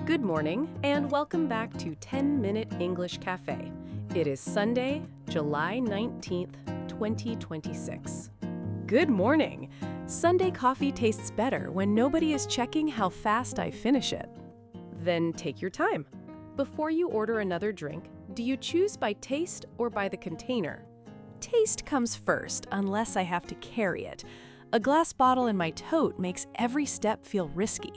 Good morning, and welcome back to 10-Minute English Cafe. It is Sunday, July 19th, 2026. Good morning! Sunday coffee tastes better when nobody is checking how fast I finish it. Then take your time. Before you order another drink, do you choose by taste or by the container? Taste comes first, unless I have to carry it. A glass bottle in my tote makes every step feel risky.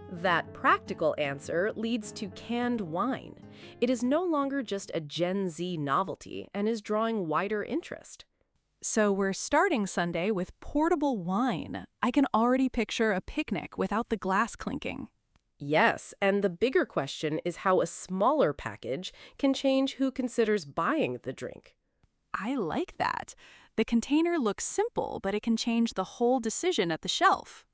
That practical answer leads to canned wine. It is no longer just a Gen Z novelty and is drawing wider interest. So we're starting Sunday with portable wine. I can already picture a picnic without the glass clinking. Yes, and the bigger question is how a smaller package can change who considers buying the drink. I like that. The container looks simple, but it can change the whole decision at the shelf.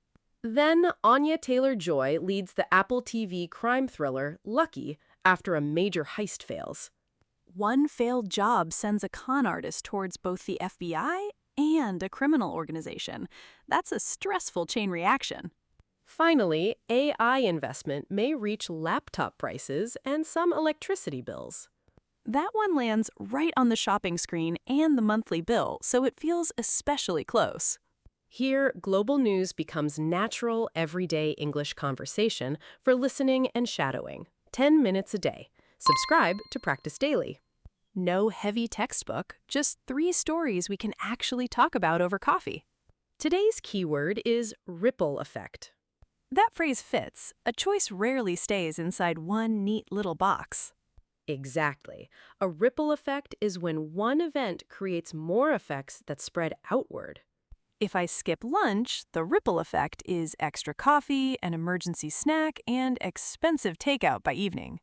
Then Anya Taylor-Joy leads the Apple TV crime thriller Lucky after a major heist fails. One failed job sends a con artist towards both the FBI and a criminal organization. That's a stressful chain reaction. Finally, AI investment may reach laptop prices and some electricity bills. That one lands right on the shopping screen and the monthly bill, so it feels especially close. Here, global news becomes natural, everyday English conversation for listening and shadowing. 10 minutes a day. Subscribe to practice daily. No heavy textbook, just 3 stories we can actually talk about over coffee. Today's keyword is ripple effect. That phrase fits. A choice rarely stays inside one neat little box. Exactly. A ripple effect is when one event creates more effects that spread outward. If I skip lunch, the ripple effect is extra coffee, an emergency snack, and expensive takeout by evening.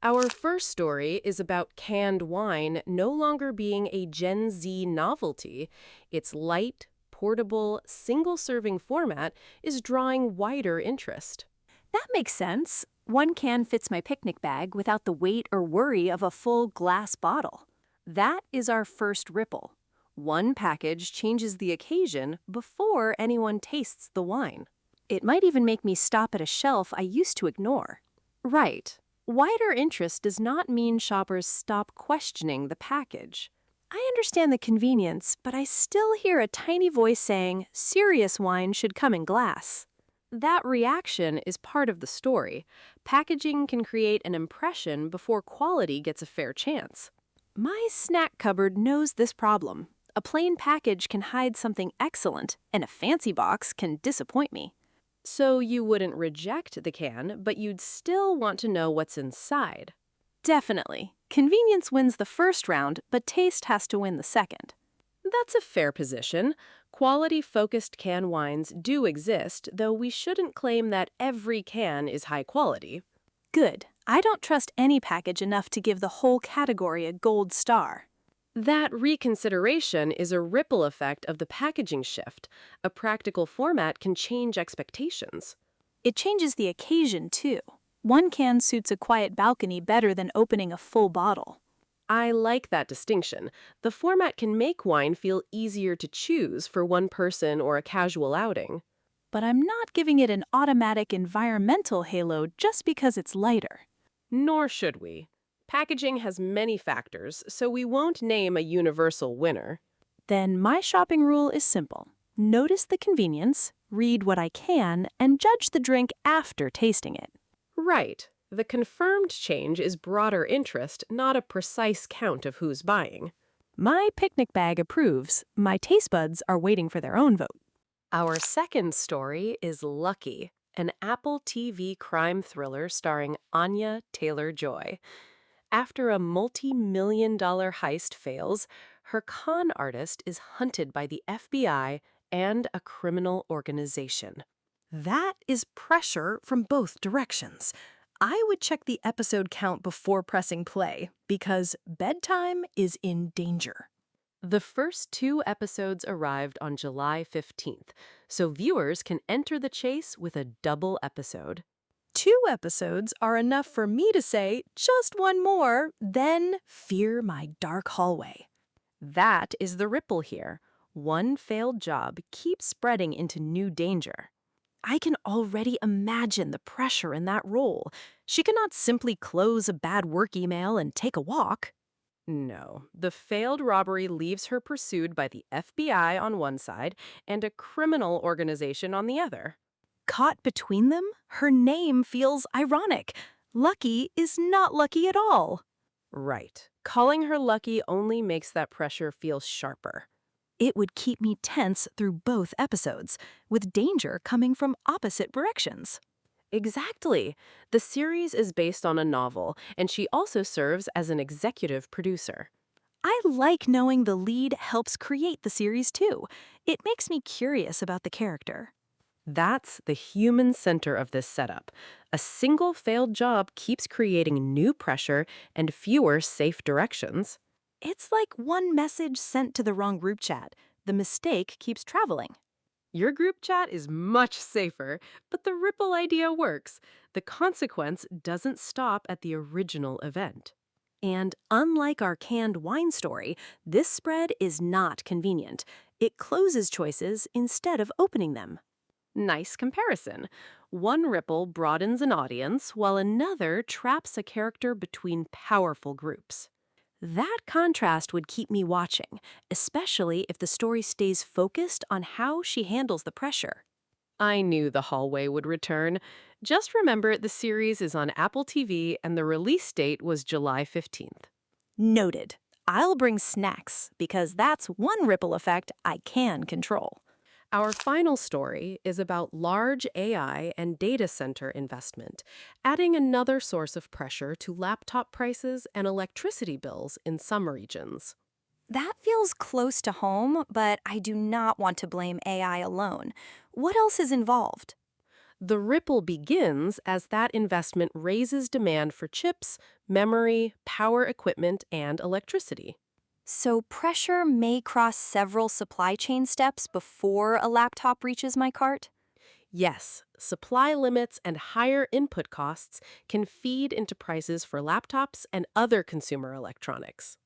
Our first story is about canned wine no longer being a Gen Z novelty. Its light, portable, single-serving format is drawing wider interest. That makes sense. One can fits my picnic bag without the weight or worry of a full glass bottle. That is our first ripple. One package changes the occasion before anyone tastes the wine. It might even make me stop at a shelf I used to ignore. Right. Wider interest does not mean shoppers stop questioning the package. I understand the convenience, but I still hear a tiny voice saying, serious wine should come in glass. That reaction is part of the story. Packaging can create an impression before quality gets a fair chance. My snack cupboard knows this problem. A plain package can hide something excellent, and a fancy box can disappoint me. So you wouldn't reject the can, but you'd still want to know what's inside. Definitely. Convenience wins the first round, but taste has to win the second. That's a fair position. Quality-focused can wines do exist, though we shouldn't claim that every can is high quality. Good. I don't trust any package enough to give the whole category a gold star. That reconsideration is a ripple effect of the packaging shift. A practical format can change expectations. It changes the occasion, too. One can suits a quiet balcony better than opening a full bottle. I like that distinction. The format can make wine feel easier to choose for one person or a casual outing. But I'm not giving it an automatic environmental halo just because it's lighter. Nor should we. Packaging has many factors, so we won't name a universal winner. Then my shopping rule is simple. Notice the convenience, read what I can, and judge the drink after tasting it. Right. The confirmed change is broader interest, not a precise count of who's buying. My picnic bag approves. My taste buds are waiting for their own vote. Our second story is Lucky, an Apple TV crime thriller starring Anya Taylor-Joy. After a multi-million-dollar heist fails, her con artist is hunted by the FBI and a criminal organization. That is pressure from both directions. I would check the episode count before pressing play, because bedtime is in danger. The first 2 episodes arrived on July 15th, so viewers can enter the chase with a double episode. 2 episodes are enough for me to say, just one more, then fear my dark hallway. That is the ripple here. One failed job keeps spreading into new danger. I can already imagine the pressure in that role. She cannot simply close a bad work email and take a walk. No, the failed robbery leaves her pursued by the FBI on one side and a criminal organization on the other. Caught between them, her name feels ironic. Lucky is not lucky at all. Right. Calling her Lucky only makes that pressure feel sharper. It would keep me tense through both episodes, with danger coming from opposite directions. Exactly. The series is based on a novel, and she also serves as an executive producer. I like knowing the lead helps create the series too. It makes me curious about the character. That's the human center of this setup. A single failed job keeps creating new pressure and fewer safe directions. It's like one message sent to the wrong group chat. The mistake keeps traveling. Your group chat is much safer, but the ripple idea works. The consequence doesn't stop at the original event. And unlike our canned wine story, this spread is not convenient. It closes choices instead of opening them. Nice comparison. One ripple broadens an audience, while another traps a character between powerful groups. That contrast would keep me watching, especially if the story stays focused on how she handles the pressure. I knew the hallway would return. Just remember the series is on Apple TV and the release date was July 15th. Noted. I'll bring snacks because that's one ripple effect I can control. Our final story is about large AI and data center investment, adding another source of pressure to laptop prices and electricity bills in some regions. That feels close to home, but I do not want to blame AI alone. What else is involved? The ripple begins as that investment raises demand for chips, memory, power equipment, and electricity. So pressure may cross several supply chain steps before a laptop reaches my cart? Yes, supply limits and higher input costs can feed into prices for laptops and other consumer electronics.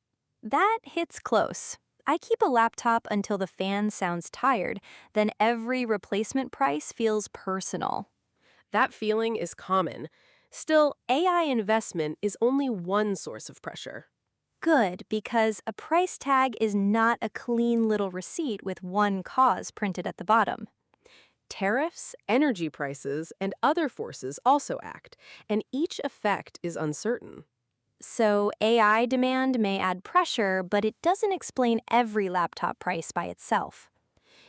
That hits close. I keep a laptop until the fan sounds tired, then every replacement price feels personal. That feeling is common. Still, AI investment is only one source of pressure. Good, because a price tag is not a clean little receipt with one cause printed at the bottom. Tariffs, energy prices, and other forces also act, and each effect is uncertain. So AI demand may add pressure, but it doesn't explain every laptop price by itself.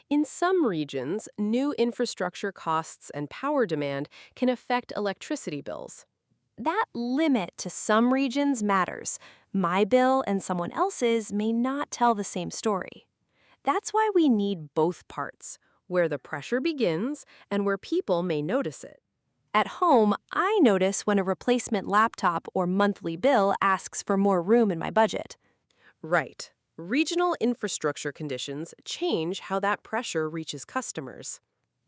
In some regions, new infrastructure costs and power demand can affect electricity bills. That limit to some regions matters. My bill and someone else's may not tell the same story. That's why we need both parts, where the pressure begins and where people may notice it. At home, I notice when a replacement laptop or monthly bill asks for more room in my budget. Right. Regional infrastructure conditions change how that pressure reaches customers.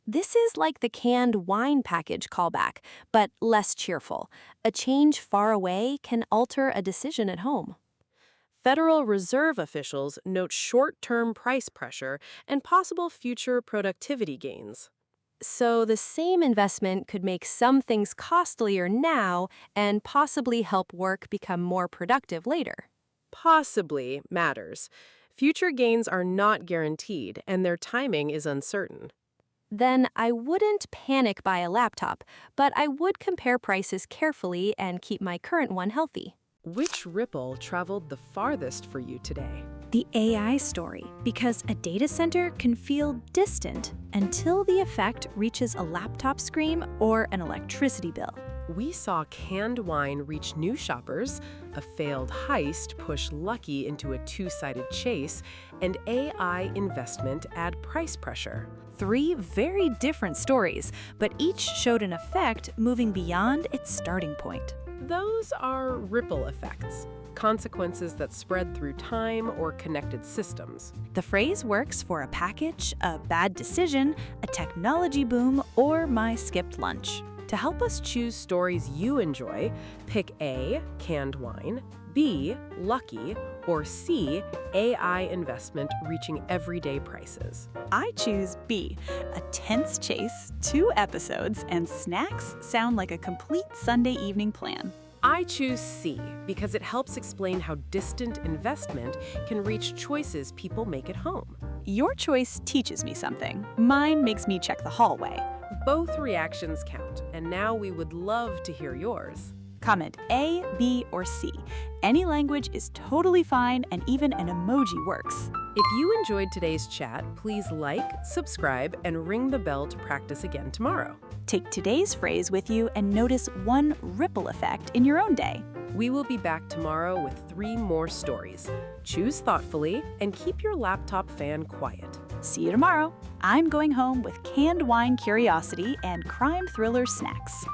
This is like the canned wine package callback, but less cheerful. A change far away can alter a decision at home. Federal Reserve officials note short-term price pressure and possible future productivity gains. So the same investment could make some things costlier now and possibly help work become more productive later. Possibly matters. Future gains are not guaranteed, and their timing is uncertain. Then I wouldn't panic buy a laptop, but I would compare prices carefully and keep my current one healthy. Which ripple traveled the farthest for you today? The AI story, because a data center can feel distant until the effect reaches a laptop screen or an electricity bill. We saw canned wine reach new shoppers, a failed heist push Lucky into a two-sided chase, and AI investment add price pressure. 3 very different stories, but each showed an effect moving beyond its starting point. Those are ripple effects, consequences that spread through time or connected systems. The phrase works for a package, a bad decision, a technology boom, or my skipped lunch. To help us choose stories you enjoy, pick A, canned wine, B, lucky, or C, AI investment reaching everyday prices? I choose B, a tense chase, 2 episodes, and snacks sound like a complete Sunday evening plan. I choose C because it helps explain how distant investment can reach choices people make at home. Your choice teaches me something. Mine makes me check the hallway. Both reactions count, and now we would love to hear yours. Comment A, B, or C. Any language is totally fine, and even an emoji works. If you enjoyed today's chat, please like, subscribe, and ring the bell to practice again tomorrow. Take today's phrase with you and notice one ripple effect in your own day. We will be back tomorrow with 3 more stories. Choose thoughtfully and keep your laptop fan quiet. See you tomorrow. I'm going home with canned wine curiosity and crime thriller snacks.